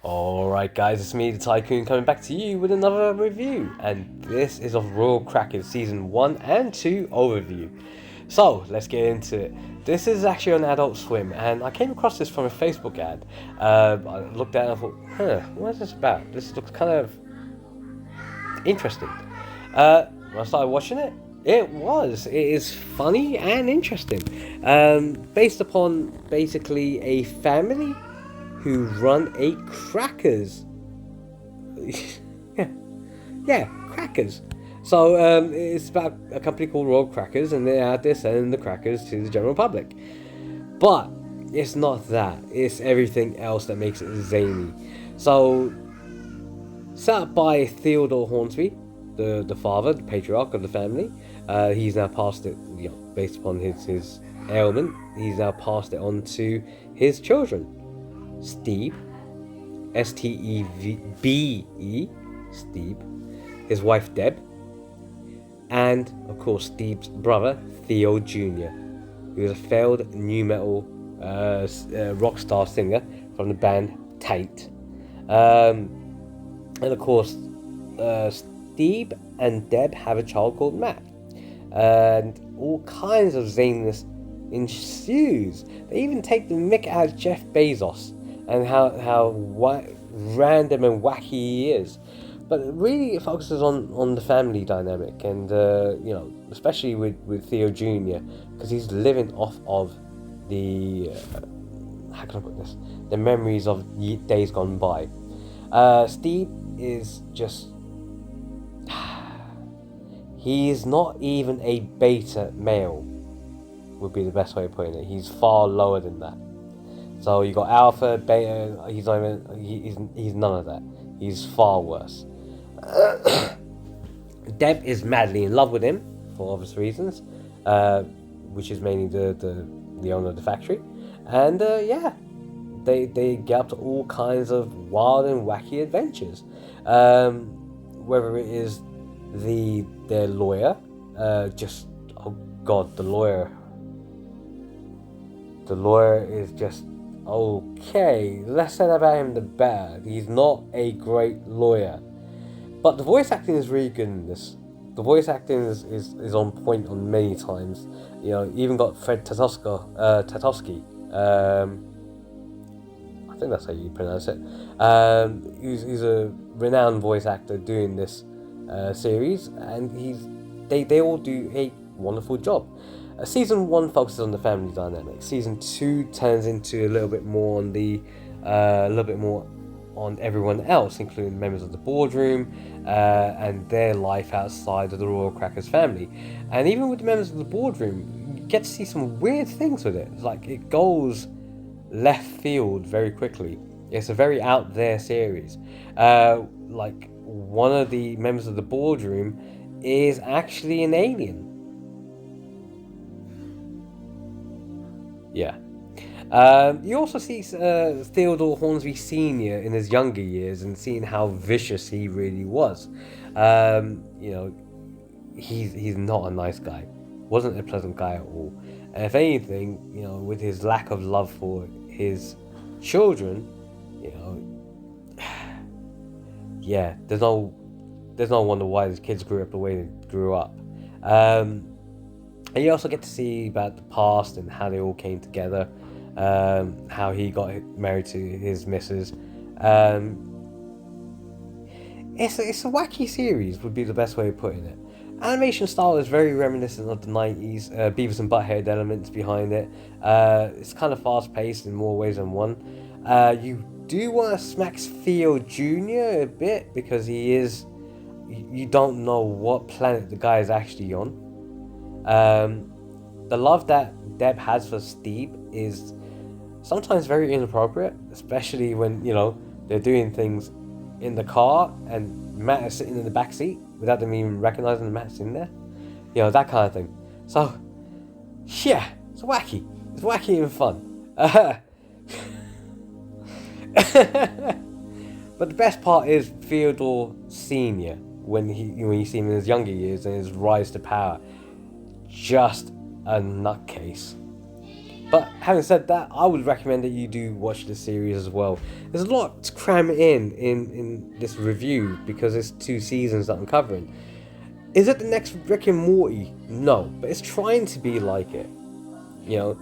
Alright guys, it's me, the Tycoon, coming back to you with another review, and this is of Royal Crackers Season 1 and 2 overview. So, let's get into it. This is actually on Adult Swim, and I came across this from a Facebook ad. I looked at it and I thought, what is this about? This looks kind of interesting. When I started watching it, it is funny and interesting. Based upon basically a family who run a crackers. yeah, crackers. So it's about a company called Royal Crackers, and they're out there selling the crackers to the general public. But it's not that. It's everything else that makes it zany. So, set up by Theodore Hornsby, the father, the patriarch of the family. He's now passed it, based upon his ailment. He's now passed it on to his children. Steve, Steve, Steve, his wife Deb, and of course Steve's brother Theo Jr., who is a failed nu metal rock star singer from the band Tate. And of course, Steve and Deb have a child called Matt, and all kinds of zaniness ensues. They even take the mick out of Jeff Bezos and how random and wacky he is. But really it focuses on the family dynamic, and especially with Theo Jr., because he's living off of the how can I put this? The memories of days gone by. Steve is just he's not even a beta male, would be the best way of putting it. He's far lower than that. So you got alpha, beta. He's not even. He's none of that. He's far worse. Deb is madly in love with him for obvious reasons, which is mainly the owner of the factory, and they get up to all kinds of wild and wacky adventures. Whether it is their lawyer, oh god, the lawyer is just. Okay, less said about him the better. He's not a great lawyer, but the voice acting is really good in this. The voice acting is on point on many times. Even got Fred Tatowski. I think that's how you pronounce it. He's a renowned voice actor doing this series, and they all do a wonderful job. Season 1 focuses on the family dynamic. Season 2 turns into a little bit more on everyone else, including members of the boardroom and their life outside of the Royal Crackers family. And even with the members of the boardroom, you get to see some weird things with it. It's like it goes left field very quickly. It's a very out there series. Like one of the members of the boardroom is actually an alien. Yeah. You also see Theodore Hornsby Sr. in his younger years, and seeing how vicious he really was. He's not a nice guy. Wasn't a pleasant guy at all. And if anything, with his lack of love for his children, yeah, there's no wonder why his kids grew up the way they grew up. And you also get to see about the past and how they all came together, how he got married to his missus. It's a wacky series, would be the best way of putting it. Animation style is very reminiscent of the 90s, Beavis and Butthead elements behind it. It's kind of fast paced in more ways than one. You do want to smack Theo Jr. a bit, because you don't know what planet the guy is actually on. The love that Deb has for Steve is sometimes very inappropriate, especially when they're doing things in the car and Matt is sitting in the back seat without them even recognizing that Matt's in there, that kind of thing. So yeah, it's wacky and fun. But the best part is Theodore Sr. when you see him in his younger years and his rise to power. Just a nutcase. But having said that, I would recommend that you do watch the series as well. There's a lot to cram in this review because there's 2 seasons that I'm covering. Is it the next Rick and Morty? No, but it's trying to be like it, you know,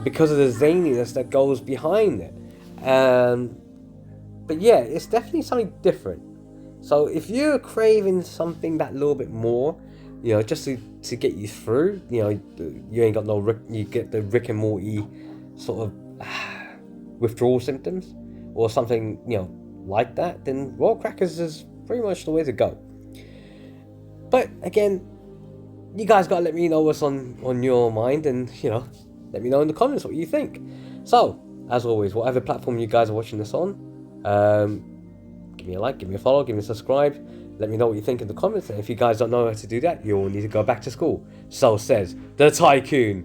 because of the zaniness that goes behind it. But yeah, it's definitely something different. So if you're craving something that little bit more, you know, just to get you through, you know, you ain't got no you get the Rick and Morty sort of withdrawal symptoms or something, you know, like that, then Royal Crackers is pretty much the way to go. But again, you guys gotta let me know what's on your mind, and you know, let me know in the comments what you think. So, as always, whatever platform you guys are watching this on, give me a like, give me a follow, give me a subscribe. Let me know what you think in the comments, and if you guys don't know how to do that, you all need to go back to school. So says the Tycoon.